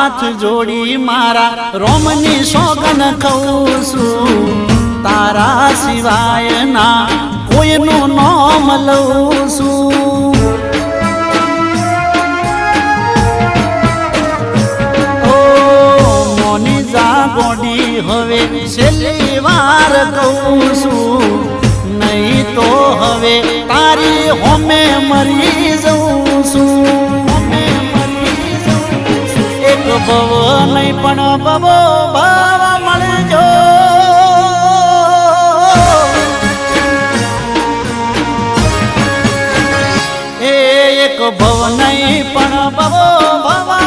હાથ જોડી મારા રોમની સોગન કહું છું તારા સિવાય ના કોઈનું નામ લઉં છું ઓ મોની જા ગોડી હવે છેલ્લી વાર કહું છું નહીં તો હવે તારી હોમે મરી જઉં છું એક ભવ નહીં પણ ભવો ભાવ મળજો એક ભવ નહીં પણ ભવો ભાવ